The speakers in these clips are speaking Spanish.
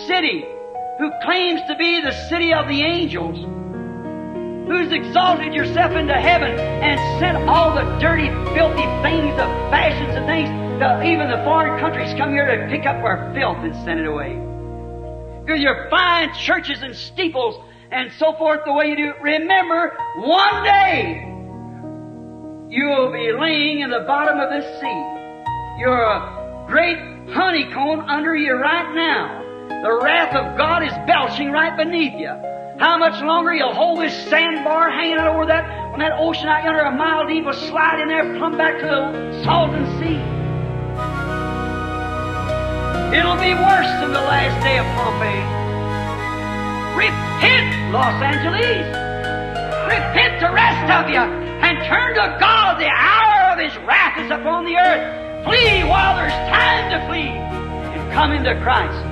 city, who claims to be the city of the angels, who's exalted yourself into heaven and sent all the dirty, filthy things, the fashions and things, even the foreign countries come here to pick up our filth and send it away. Because your fine churches and steeples and so forth, the way you do it, remember, one day you'll be laying in the bottom of this sea. You're a great honeycomb under you right now. The wrath of God is belching right beneath you. How much longer you'll hold this sandbar hanging out over that, when that ocean out yonder a mile deep will slide in there, plumb back to the salton sea. It'll be worse than the last day of Pompeii. Repent, Los Angeles! Repent, the rest of you, and turn to God. The hour of His wrath is upon the earth. Flee while there's time to flee, and come into Christ.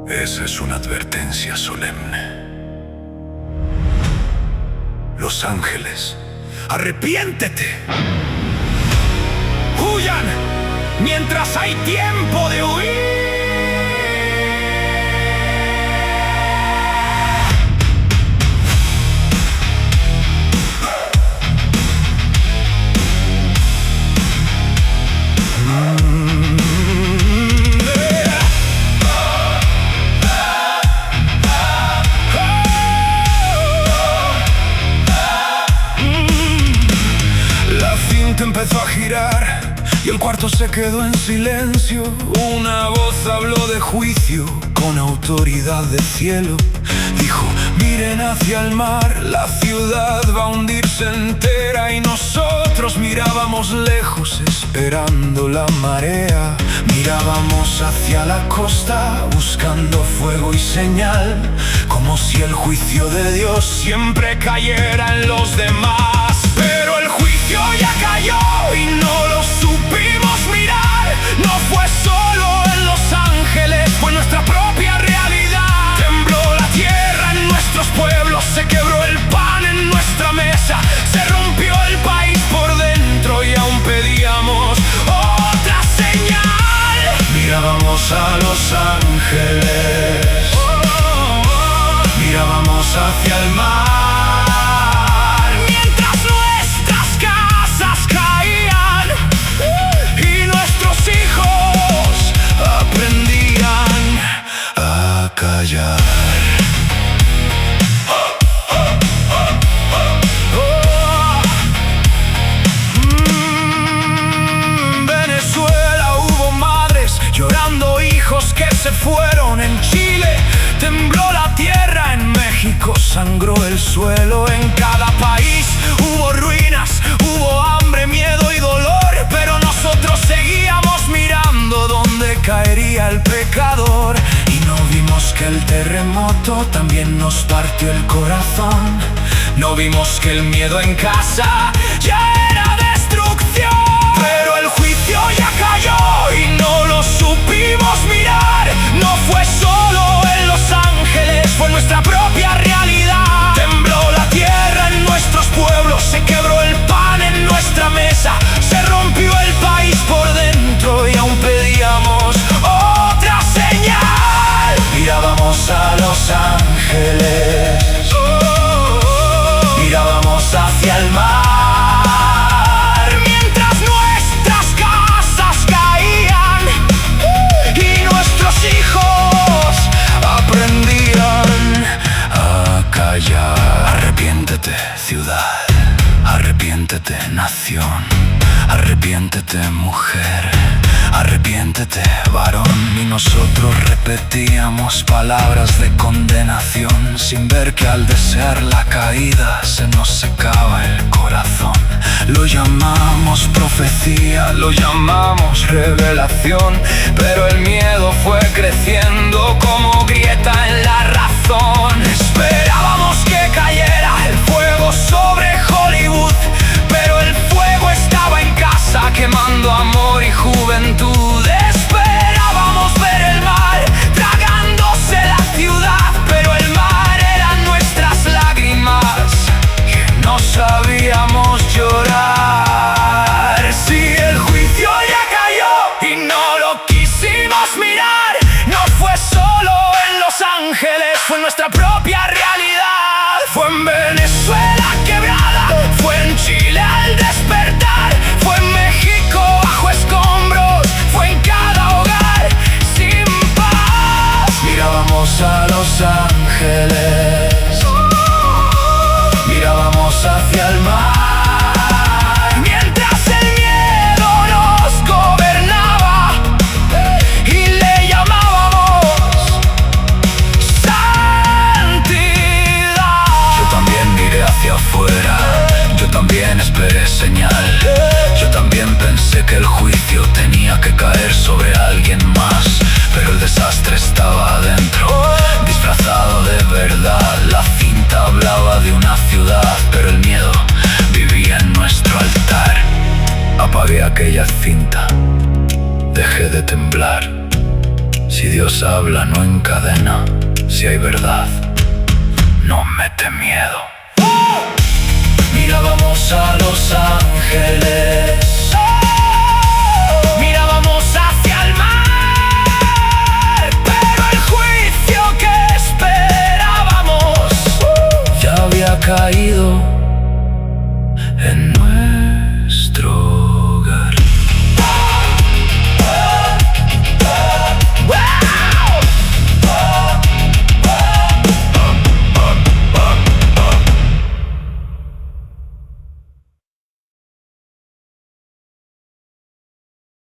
Esa es una advertencia solemne. Los ángeles, arrepiéntete. Huyan mientras hay tiempo de huir. Empezó a girar y el cuarto se quedó en silencio. Una voz habló de juicio con autoridad del cielo. Dijo: miren hacia el mar, la ciudad va a hundirse entera. Y nosotros mirábamos lejos esperando la marea. Mirábamos hacia la costa buscando fuego y señal, como si el juicio de Dios siempre cayera en los demás. Pero el juicio ya cayó y no lo supimos mirar. No fue solo en Los Ángeles, fue nuestra propia realidad. Tembló la tierra en nuestros pueblos, se quebró el pan en nuestra mesa, se rompió el país por dentro y aún pedíamos otra señal. Mirábamos a Los Ángeles, mirábamos hacia el mar. Venezuela hubo madres llorando hijos que se fueron. En Chile tembló la tierra, en México sangró el suelo. En cada país hubo ruinas, hubo hambre, miedo y dolor. Pero nosotros seguíamos mirando dónde caería el pecador. No vimos que el terremoto también nos partió el corazón. No vimos que el miedo en casa ya era destrucción. Pero el juicio ya cayó y no lo supimos mirar. No fue solo en Los Ángeles, fue nuestra propia realidad. Tembló la tierra en nuestros pueblos, se quebró el pan en nuestra mesa, se rompió el país por dentro y aún pedíamos otra señal. Mirábamos a Los Ángeles, mirábamos hacia el mar, mientras nuestras casas caían y nuestros hijos aprendían a callar. Arrepiéntete, ciudad, arrepiéntete, nación, arrepiéntete, mujer, arrepiéntete, varón. Y nosotros repetíamos palabras de condenación, sin ver que al desear la caída se nos secaba el corazón. Lo llamamos profecía, lo llamamos revelación, pero el miedo fue creciendo como grieta en la razón. Esperábamos que cayera el fuego sobre Hollywood, pero el fuego estaba en casa quemando amor y juventud. Esperábamos ver el mar tragándose la ciudad, pero el mar eran nuestras lágrimas que no sabíamos llorar. Ángeles, fue nuestra propia realidad. Fue en Venezuela quebrada, fue en Chile al despertar, fue en México bajo escombros, fue en cada hogar sin paz. Mirábamos a Los Ángeles, mirábamos hacia el mar, mientras el miedo nos gobernaba y le llamábamos santidad. Yo también miré hacia afuera, yo también esperé señal, yo también pensé que el juicio tenía que caer sobre alguien más, pero el desastre estaba adentro, disfrazado de verdad. La cinta hablaba de una ciudad, pero el miedo vivía en nuestro altar. Apagué aquella cinta, dejé de temblar. Si Dios habla, no encadena. Si hay verdad, no mete miedo. Mirábamos a Los Ángeles,